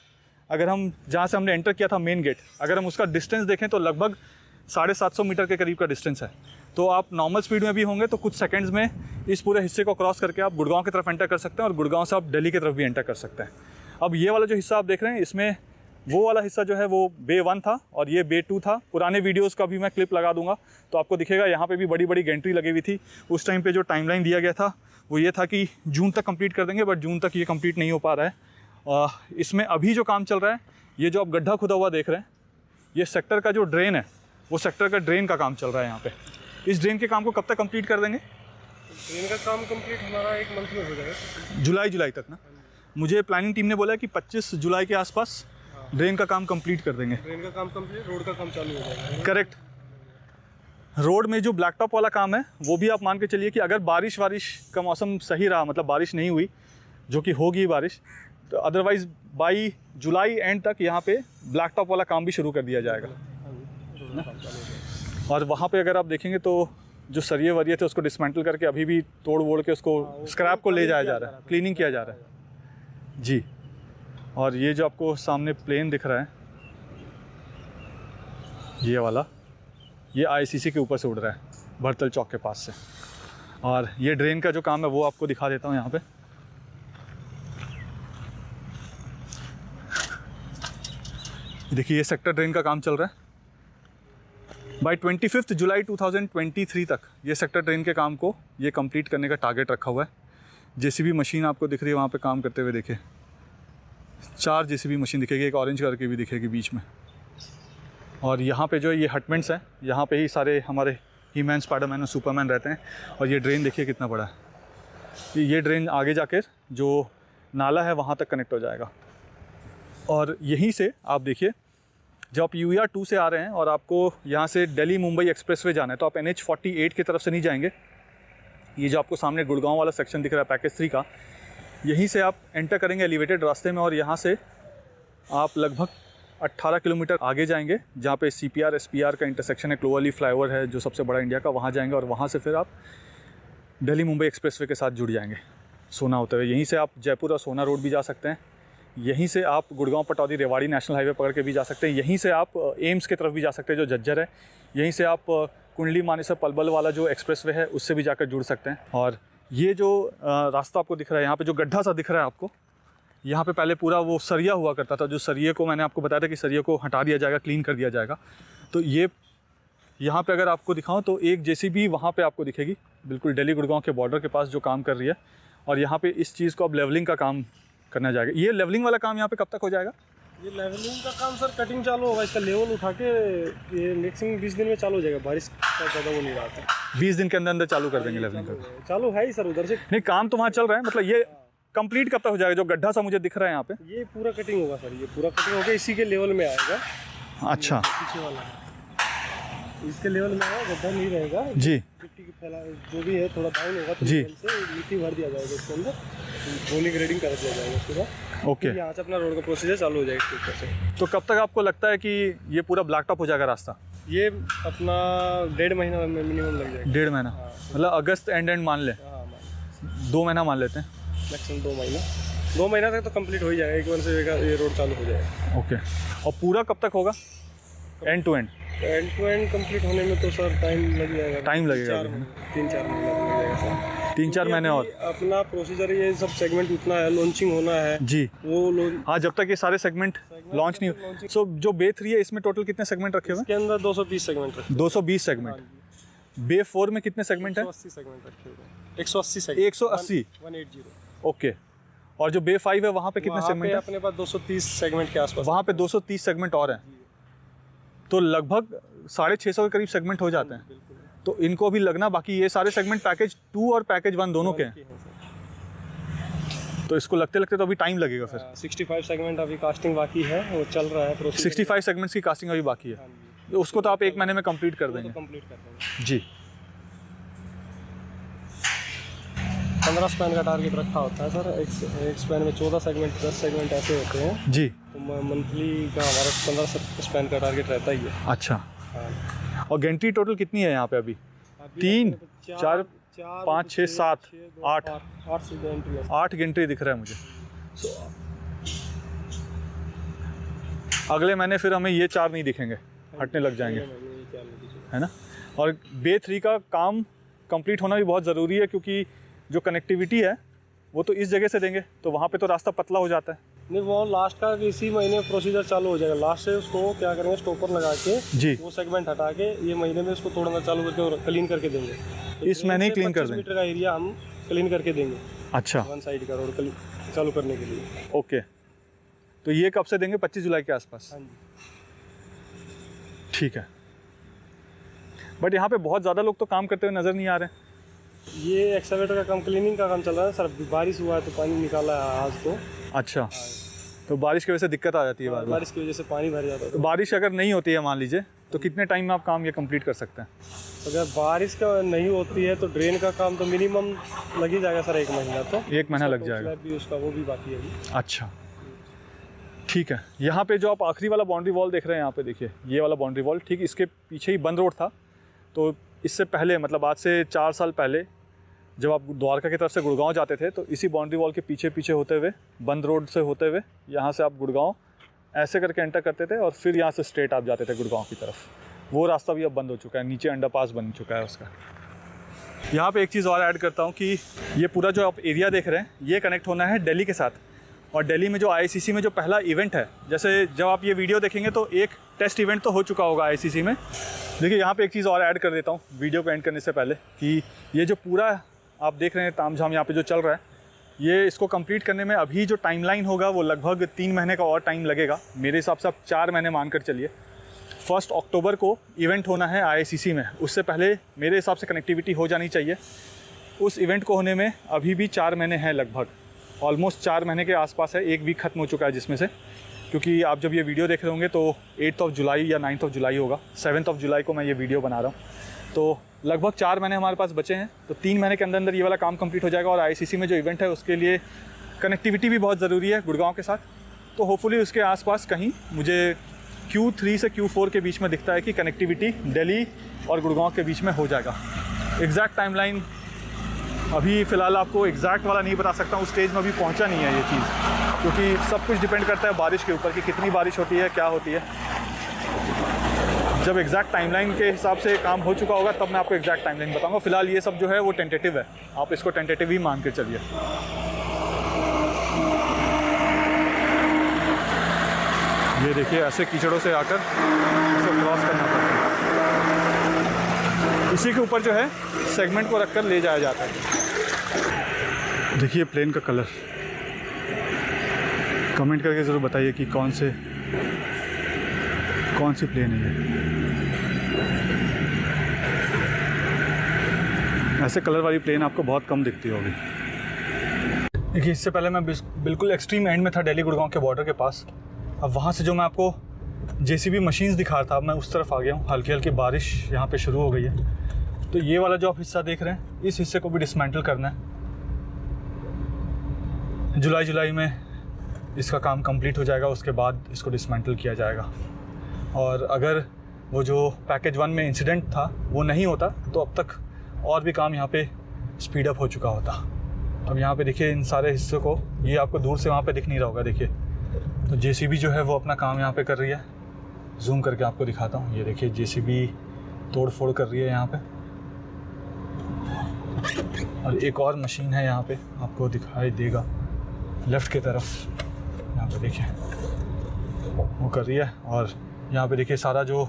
[SPEAKER 1] अगर हम जहाँ से हमने एंटर किया था मेन गेट, अगर हम उसका डिस्टेंस देखें तो लगभग 750 मीटर के करीब का डिस्टेंस है। तो आप नॉर्मल स्पीड में भी होंगे तो कुछ सेकंड्स में इस पूरे हिस्से को क्रॉस करके आप गुड़गांव की तरफ एंटर कर सकते हैं और गुड़गांव से आप दिल्ली की तरफ भी एंटर कर सकते हैं। अब ये वाला जो हिस्सा आप देख रहे हैं इसमें वो वाला हिस्सा जो है वो बे 1 था और ये बे 2 था। पुराने वीडियोस का भी मैं क्लिप लगा दूंगा तो आपको दिखेगा। यहाँ पे भी बड़ी बड़ी गेंट्री लगी हुई थी। उस टाइम पे जो टाइमलाइन दिया गया था वो ये था कि जून तक कंप्लीट कर देंगे, बट जून तक ये कंप्लीट नहीं हो पा रहा है। इसमें अभी जो काम चल रहा है, ये जो आप गड्ढा खुदा हुआ देख रहे हैं, ये सेक्टर का जो ड्रेन है वो सेक्टर का ड्रेन का काम चल रहा है यहाँ पे। इस ड्रेन के काम को कब तक कंप्लीट कर देंगे?
[SPEAKER 3] ड्रेन का काम कंप्लीट हमारा 1 मंथ में हो जाएगा,
[SPEAKER 1] जुलाई तक ना। मुझे प्लानिंग टीम ने बोला कि 25 जुलाई के आसपास ड्रेन का काम कंप्लीट कर देंगे।
[SPEAKER 3] ड्रेन का काम कंप्लीट, रोड का काम चालू हो जाएगा।
[SPEAKER 1] करेक्ट। रोड में जो ब्लैक टॉप वाला काम है वो भी आप मान के चलिए कि अगर बारिश का मौसम सही रहा, मतलब बारिश नहीं हुई, जो कि होगी बारिश, तो अदरवाइज़ बाई जुलाई एंड तक यहाँ पे ब्लैक टॉप वाला काम भी शुरू कर दिया जाएगा। और वहाँ पे अगर आप देखेंगे तो जो सरिये वरिये थे उसको डिसमेंटल करके अभी भी तोड़ वोड़ के उसको स्क्रैप को ले जाया जा रहा है, क्लीनिंग किया जा रहा है जी। और ये जो आपको सामने प्लेन दिख रहा है ये वाला, ये आईसीसी के ऊपर से उड़ रहा है, भरतल चौक के पास से। और ये ड्रेन का जो काम है वो आपको दिखा देता हूँ यहाँ पे। देखिए ये सेक्टर ड्रेन का काम चल रहा है। बाय 25 जुलाई 2023 तक ये सेक्टर ड्रेन के काम को ये कंप्लीट करने का टारगेट रखा हुआ है। जेसीबी मशीन आपको दिख रही है वहाँ पे काम करते हुए, देखिए 4 जेसीबी मशीन दिखेगी, एक ऑरेंज कलर की भी दिखेगी बीच में। और यहाँ पे जो ये हटमेंट्स हैं, यहाँ पे ही सारे हमारे हीमैन, स्पाइडरमैन और सुपरमैन रहते हैं। और ये ड्रेन देखिए कितना बड़ा है। ये ड्रेन आगे जाकर जो नाला है वहाँ तक कनेक्ट हो जाएगा। और यहीं से आप देखिए जब आप UER 2 से आ रहे हैं और आपको यहाँ से दिल्ली मुंबई एक्सप्रेसवे जाना है तो आप NH 48 की तरफ से नहीं जाएंगे। ये जो आपको सामने गुड़गांव वाला सेक्शन दिख रहा है पैकेज 3 का, यहीं से आप एंटर करेंगे एलिवेटेड रास्ते में और यहाँ से आप लगभग 18 किलोमीटर आगे जाएंगे जहाँ पे CPR SPR का इंटरसेक्शन है, क्लोवरली फ्लाईओवर है जो सबसे बड़ा इंडिया का, वहाँ जाएंगे और वहाँ से फिर आप दिल्ली मुंबई एक्सप्रेसवे के साथ जुड़ जाएंगे सोना होते हुए। यहीं से आप जयपुर और सोना रोड भी जा सकते हैं। यहीं से आप गुड़गांव पटौदी रेवाड़ी नेशनल हाईवे पकड़ के भी जा सकते हैं। यहीं से आप एम्स की तरफ भी जा सकते हैं जो झज्जर है। यहीं से आप कुंडली मानेसर पलवल वाला जो एक्सप्रेसवे है उससे भी जाकर जुड़ सकते हैं। और ये जो रास्ता आपको दिख रहा है, यहाँ पे जो गड्ढा सा दिख रहा है आपको, यहाँ पे पहले पूरा वो सरिया हुआ करता था। जो सरिये को मैंने आपको बताया था कि सरिये को हटा दिया जाएगा, क्लीन कर दिया जाएगा। तो ये यहाँ पे अगर आपको दिखाऊँ तो एक जेसीबी वहाँ पे आपको दिखेगी, बिल्कुल दिल्ली गुड़गांव के बॉर्डर के पास जो काम कर रही है। और यहाँ पे इस चीज़ को अब लेवलिंग का काम करना जाएगा। ये लेवलिंग वाला काम यहाँ पे कब तक हो जाएगा?
[SPEAKER 3] ये लेवलिंग का काम सर कटिंग चालू होगा, इसका लेवल उठा के ये मैक्सिमम 20 दिन में चालू हो जाएगा। बारिश का ज़्यादा वो नहीं रहा था,
[SPEAKER 1] 20 दिन के अंदर अंदर चालू कर देंगे लेवलिंग का।
[SPEAKER 3] चालू है ही सर उधर से।
[SPEAKER 1] नहीं, काम तो वहाँ चल रहा है, मतलब ये कंप्लीट कब तक हो जाएगा? जो गड्ढा सा मुझे दिख रहा है यहाँ पे,
[SPEAKER 3] ये पूरा कटिंग होगा सर, ये पूरा कटिंग होगा, इसी के लेवल में आएगा।
[SPEAKER 1] अच्छा,
[SPEAKER 3] पीछे वाला इसके लेवल में आएगा, गड्ढा नहीं रहेगा
[SPEAKER 1] जी।
[SPEAKER 3] मिट्टी की फैला जो भी है थोड़ा डाउन होगा तो
[SPEAKER 1] जी,
[SPEAKER 3] से मिट्टी भर दिया जाएगा इसके अंदर, रोलिंग ग्रेडिंग कर दिया जाएगा उसके बाद।
[SPEAKER 1] ओके,
[SPEAKER 3] यहाँ से अपना रोड का प्रोसीजर चालू हो जाएगा इसके ऊपर से।
[SPEAKER 1] तो कब तक आपको लगता है कि ये पूरा ब्लैक टॉप हो जाएगा रास्ता?
[SPEAKER 3] ये अपना 1.5 महीना मिनिमम लग जाएगा।
[SPEAKER 1] 1.5 महीना, मतलब अगस्त एंड मान ले,
[SPEAKER 3] हाँ,
[SPEAKER 1] 2 महीना मान लेते हैं,
[SPEAKER 3] मैक्सिमम 2 महीना। 2 महीना तक तो कंप्लीट हो ही जाएगा, एक बार से ये रोड चालू हो जाएगा।
[SPEAKER 1] ओके। और पूरा कब तक होगा end to end?
[SPEAKER 3] End to end complete होने में तो सर टाइम लग जाएगा,
[SPEAKER 1] टाइम लगेगा,
[SPEAKER 3] 3-4 महीना लग जाएगा सर।
[SPEAKER 1] 3-4 महीने और
[SPEAKER 3] अपना प्रोसीजर ये सब सेगमेंट उतना है, लॉन्चिंग होना है
[SPEAKER 1] जी।
[SPEAKER 3] वो
[SPEAKER 1] हाँ, जब तक ये सारे सेगमेंट लॉन्च नहीं हो। सो जो बे 3 है इसमें टोटल कितने सेगमेंट रखे हुए
[SPEAKER 3] इसके अंदर 220 सेगमेंट रखे
[SPEAKER 1] 220 सेगमेंट। बे 4 में कितने सेगमेंट है?
[SPEAKER 3] 180 सेगमेंट रखे हुए 180 सेगमेंट
[SPEAKER 1] 180
[SPEAKER 3] 180।
[SPEAKER 1] ओके। और जो बे 5 है वहाँ पे कितने
[SPEAKER 3] वहाँ
[SPEAKER 1] सेगमेंट
[SPEAKER 3] पे
[SPEAKER 1] है?
[SPEAKER 3] अपने पास 230 सेगमेंट के आसपास।
[SPEAKER 1] वहाँ पे 230 सेगमेंट और हैं, तो लगभग 650 के करीब सेगमेंट हो जाते हैं।
[SPEAKER 3] बिल्कुल।
[SPEAKER 1] तो इनको भी लगना बाकी, ये सारे सेगमेंट पैकेज 2 और पैकेज 1 दोनों के हैं, तो इसको लगते लगते तो अभी टाइम लगेगा फिर।
[SPEAKER 3] 65 सेगमेंट अभी कास्टिंग बाकी है, वो चल रहा है प्रोसेस।
[SPEAKER 1] 65 सेगमेंट्स की कास्टिंग अभी बाकी है, तो उसको तो आप 1 महीने में कंप्लीट कर देंगे?
[SPEAKER 3] कंप्लीट कर देंगे
[SPEAKER 1] जी।
[SPEAKER 3] 15 स्पैन का टारगेट रखा होता है सर। एक स्पैन में 14 सेगमेंट 10 सेगमेंट ऐसे होते हैं
[SPEAKER 1] जी।
[SPEAKER 3] तो मंथली का हमारा 15 स्पैन का टारगेट रहता ही है।
[SPEAKER 1] अच्छा।
[SPEAKER 3] हाँ।
[SPEAKER 1] और गेंट्री टोटल कितनी है यहाँ पे अभी? 3 4 5 6 7 8 8 गेंट्री दिख रहा है मुझे। अगले महीने फिर हमें ये 4 नहीं दिखेंगे, हटने लग जाएंगे, है ना। और बे 3 का काम कंप्लीट होना भी बहुत ज़रूरी है, क्योंकि जो कनेक्टिविटी है वो तो इस जगह से देंगे, तो वहाँ पे तो रास्ता पतला हो जाता है।
[SPEAKER 3] नहीं, वो लास्ट का इसी महीने प्रोसीजर चालू हो जाएगा। लास्ट से उसको क्या करेंगे, स्टॉपर लगा के
[SPEAKER 1] जी,
[SPEAKER 3] वो सेगमेंट हटा के ये महीने में उसको तोड़ना चालू करके और क्लीन करके देंगे। तो
[SPEAKER 1] इस महीने ही क्लीन कर
[SPEAKER 3] 25
[SPEAKER 1] देंगे।
[SPEAKER 3] मीटर का एरिया हम क्लीन करके देंगे।
[SPEAKER 1] अच्छा,
[SPEAKER 3] वन साइड का रोड चालू करने के लिए।
[SPEAKER 1] ओके। तो ये कब से देंगे? 25 जुलाई के आसपास।
[SPEAKER 3] हाँ जी।
[SPEAKER 1] ठीक है। बट यहाँ पे बहुत ज़्यादा लोग तो काम करते हुए नज़र नहीं आ रहे हैं।
[SPEAKER 3] ये एक्सकवेटर का काम, क्लीनिंग का काम चल रहा है सर। बारिश हुआ है तो पानी निकाला है आज तो।
[SPEAKER 1] अच्छा, तो बारिश की वजह से दिक्कत आ जाती है बार बार।
[SPEAKER 3] बारिश की वजह से पानी भर जाता है।
[SPEAKER 1] तो बारिश अगर नहीं होती है मान लीजिए, तो कितने टाइम में आप काम ये कंप्लीट कर सकते हैं?
[SPEAKER 3] अगर बारिश का नहीं होती है तो ड्रेन का काम तो मिनिमम लग ही जाएगा सर, 1 महीना तो।
[SPEAKER 1] 1 महीना लग जाएगा।
[SPEAKER 3] भी उसका वो भी बाकी है अभी।
[SPEAKER 1] अच्छा, ठीक है। यहाँ पे जो आप आखिरी वाला बाउंड्री वॉल देख रहे हैं, यहाँ पे देखिए ये वाला बाउंड्री वॉल, ठीक इसके पीछे ही बंद रोड था। तो इससे पहले, मतलब आज से 4 साल पहले, जब आप द्वारका की तरफ से गुड़गांव जाते थे, तो इसी बाउंड्री वॉल के पीछे पीछे होते हुए, बंद रोड से होते हुए, यहाँ से आप गुड़गांव ऐसे करके एंटर करते थे और फिर यहाँ से स्ट्रेट आप जाते थे गुड़गांव की तरफ। वो रास्ता भी अब बंद हो चुका है, नीचे अंडरपास बन चुका है उसका। यहाँ पे एक चीज़ और ऐड करता हूँ कि ये पूरा जो आप एरिया देख रहे हैं, ये कनेक्ट होना है दिल्ली के साथ। और दिल्ली में जो IICC में जो पहला इवेंट है, जैसे जब आप ये वीडियो देखेंगे तो एक टेस्ट इवेंट तो हो चुका होगा IICC में। देखिए यहाँ पे एक चीज़ और ऐड कर देता हूँ वीडियो को एंड करने से पहले, कि ये जो पूरा आप देख रहे हैं तामझाम यहाँ पे जो चल रहा है, ये इसको कंप्लीट करने में अभी जो टाइमलाइन होगा वो लगभग 3 महीने का और टाइम लगेगा। मेरे हिसाब से आप 4 महीने मान कर चलिए। 1 अक्टूबर को इवेंट होना है IICC में, उससे पहले मेरे हिसाब से कनेक्टिविटी हो जानी चाहिए। उस इवेंट को होने में अभी भी 4 महीने हैं, लगभग ऑलमोस्ट 4 महीने के आसपास है। 1 वीक खत्म हो चुका है जिसमें से, क्योंकि आप जब ये वीडियो देख रहे होंगे तो 8 जुलाई या 9 जुलाई होगा। 7 जुलाई को मैं ये वीडियो बना रहा हूँ। तो लगभग 4 महीने हमारे पास बचे हैं। तो 3 महीने के अंदर अंदर ये वाला काम कंप्लीट हो जाएगा। और IICC में जो इवेंट है उसके लिए कनेक्टिविटी भी बहुत ज़रूरी है गुड़गांव के साथ। तो होपफुली उसके आसपास कहीं मुझे Q3 से Q4 के बीच में दिखता है कि कनेक्टिविटी दिल्ली और गुड़गांव के बीच में हो जाएगा। एग्जैक्ट टाइमलाइन अभी फ़िलहाल आपको एग्जैक्ट वाला नहीं बता सकता हूँ, उस स्टेज में अभी पहुँचा नहीं है ये चीज़, क्योंकि सब कुछ डिपेंड करता है बारिश के ऊपर कि कितनी बारिश होती है, क्या होती है। जब एग्जैक्ट टाइमलाइन के हिसाब से काम हो चुका होगा तब मैं आपको एग्जैक्ट टाइमलाइन बताऊंगा। फिलहाल ये सब जो है वो टेंटेटिव है, आप इसको टेंटेटिव ही मान के चलिए। ये देखिए ऐसे कीचड़ों से आकर इसको क्रॉस करना पड़ता है। इसी के ऊपर जो है सेगमेंट को रखकर ले जाया जाता है। देखिए प्लेन का कलर, कमेंट करके ज़रूर बताइए कि कौन सी प्लेन है ये। ऐसे कलर वाली प्लेन आपको बहुत कम दिखती होगी। देखिए इससे पहले मैं बिल्कुल एक्सट्रीम एंड में था, दिल्ली गुड़गांव के बॉर्डर के पास। अब वहाँ से जो मैं आपको JCB मशीन्स दिखा रहा था, अब मैं उस तरफ आ गया हूँ। हल्की हल्की बारिश यहाँ पे शुरू हो गई है। तो ये वाला जो आप हिस्सा देख रहे हैं, इस हिस्से को भी डिसमेंटल करना है। जुलाई में इसका काम कंप्लीट हो जाएगा, उसके बाद इसको डिसमेंटल किया जाएगा। और अगर वो जो पैकेज 1 में इंसिडेंट था वो नहीं होता तो अब तक और भी काम यहाँ पे स्पीड अप हो चुका होता। अब यहाँ पे देखिए इन सारे हिस्सों को, ये आपको दूर से वहाँ पे दिख नहीं रहा होगा, देखिए। तो JCB जो है वो अपना काम यहाँ पे कर रही है। जूम करके आपको दिखाता हूँ, ये देखिए JCB तोड़ फोड़ कर रही है यहाँ पे। और एक और मशीन है यहाँ पे, आपको दिखाई देगा लेफ़्ट की तरफ, यहाँ पे देखिए वो कर रही है। और यहाँ पे देखिए सारा जो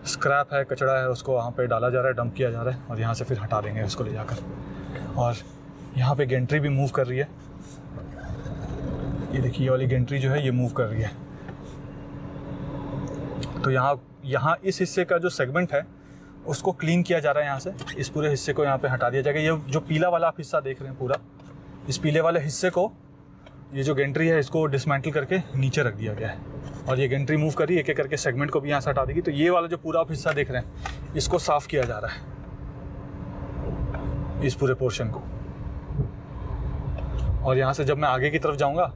[SPEAKER 1] स्क्रैप है, कचरा है, उसको वहाँ पे डाला जा रहा है, डंप किया जा रहा है और यहाँ से फिर हटा देंगे उसको ले जाकर। और यहाँ पे गेंट्री भी मूव कर रही है, ये देखिए ये वाली गेंट्री जो है ये मूव कर रही है। तो यहाँ इस हिस्से का जो सेगमेंट है उसको क्लीन किया जा रहा है, यहाँ से इस पूरे हिस्से को यहाँ पे हटा दिया जाएगा। ये जो पीला वाला आप हिस्सा देख रहे हैं पूरा, इस पीले वाले हिस्से को, ये जो गेंट्री है इसको डिसमेंटल करके नीचे रख दिया गया है और ये गेंट्री मूव कर रही है, एक एक करके सेगमेंट को भी यहाँ से हटा देगी। तो ये वाला जो पूरा आप हिस्सा देख रहे हैं इसको साफ़ किया जा रहा है, इस पूरे पोर्शन को। और यहाँ से जब मैं आगे की तरफ जाऊँगा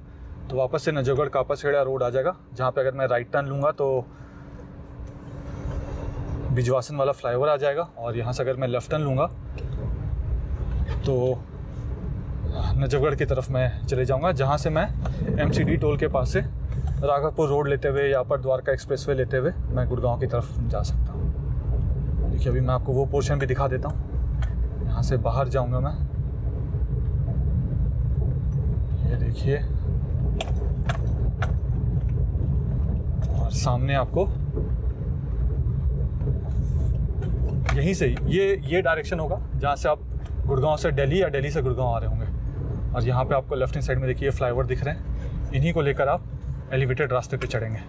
[SPEAKER 1] तो वापस से नजफगढ़ कापाखेड़ा रोड आ जाएगा, जहाँ पे अगर मैं राइट टर्न लूँगा तो बिजवासन वाला फ्लाईओवर आ जाएगा। और यहाँ से अगर मैं लेफ़्ट टर्न लूँगा तो नजफगढ़ की तरफ मैं चले जाऊँगा, जहाँ से मैं MCD टोल के पास से राघवपुर रोड लेते हुए या पर द्वारका एक्सप्रेसवे लेते हुए मैं गुड़गांव की तरफ जा सकता हूँ। देखिए अभी मैं आपको वो पोर्शन भी दिखा देता हूँ। यहाँ से बाहर जाऊँगा मैं, ये देखिए, और सामने आपको यहीं से ये डायरेक्शन होगा जहाँ से आप गुड़गांव से दिल्ली या दिल्ली से गुड़गांव आ रहे होंगे। और यहाँ पे आपको लेफ्ट हैंड साइड में देखिए फ्लाईओवर दिख रहे हैं, इन्हीं को लेकर आप एलिवेटेड रास्ते पे चढ़ेंगे।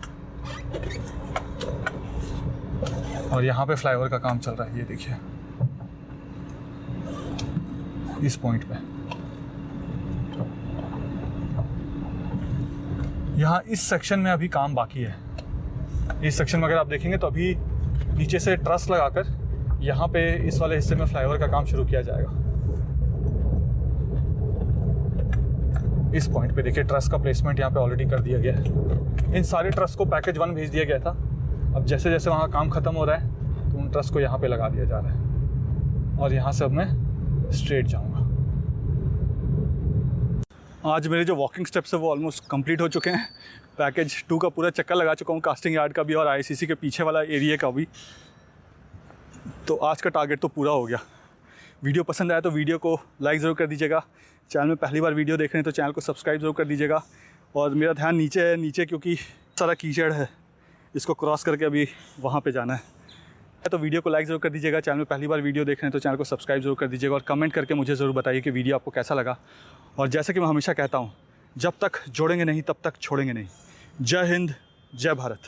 [SPEAKER 1] और यहाँ पे फ्लाईओवर का काम चल रहा है, ये देखिए इस पॉइंट पे। यहाँ इस सेक्शन में अभी काम बाकी है। इस सेक्शन में अगर आप देखेंगे तो अभी नीचे से ट्रस लगाकर यहाँ पे इस वाले हिस्से में फ्लाईओवर का काम शुरू किया जाएगा। इस पॉइंट पे देखिए ट्रस का प्लेसमेंट यहाँ पे ऑलरेडी कर दिया गया है। इन सारे ट्रस को पैकेज 1 भेज दिया गया था। अब जैसे जैसे वहाँ काम ख़त्म हो रहा है तो उन ट्रस को यहाँ पे लगा दिया जा रहा है। और यहाँ से अब मैं स्ट्रेट जाऊँगा। आज मेरे जो वॉकिंग स्टेप्स है वो ऑलमोस्ट कंप्लीट हो चुके हैं। पैकेज 2 का पूरा चक्कर लगा चुका हूँ, कास्टिंग यार्ड का भी और ICC के पीछे वाला एरिया का भी। तो आज का टारगेट तो पूरा हो गया। वीडियो पसंद आया तो वीडियो को लाइक ज़रूर कर दीजिएगा। चैनल में पहली बार वीडियो देख रहे हैं तो चैनल को सब्सक्राइब ज़रूर कर दीजिएगा। और मेरा ध्यान नीचे है, नीचे क्योंकि सारा कीचड़ है, इसको क्रॉस करके अभी वहाँ पे जाना है। तो वीडियो को लाइक ज़रूर कर दीजिएगा। चैनल में पहली बार वीडियो देख रहे हैं तो चैनल को सब्सक्राइब ज़रूर कर दीजिएगा और कमेंट करके मुझे ज़रूर बताइए कि वीडियो आपको कैसा लगा। और जैसे कि मैं हमेशा कहता हूँ, जब तक जोड़ेंगे नहीं तब तक छोड़ेंगे नहीं। जय हिंद, जय भारत।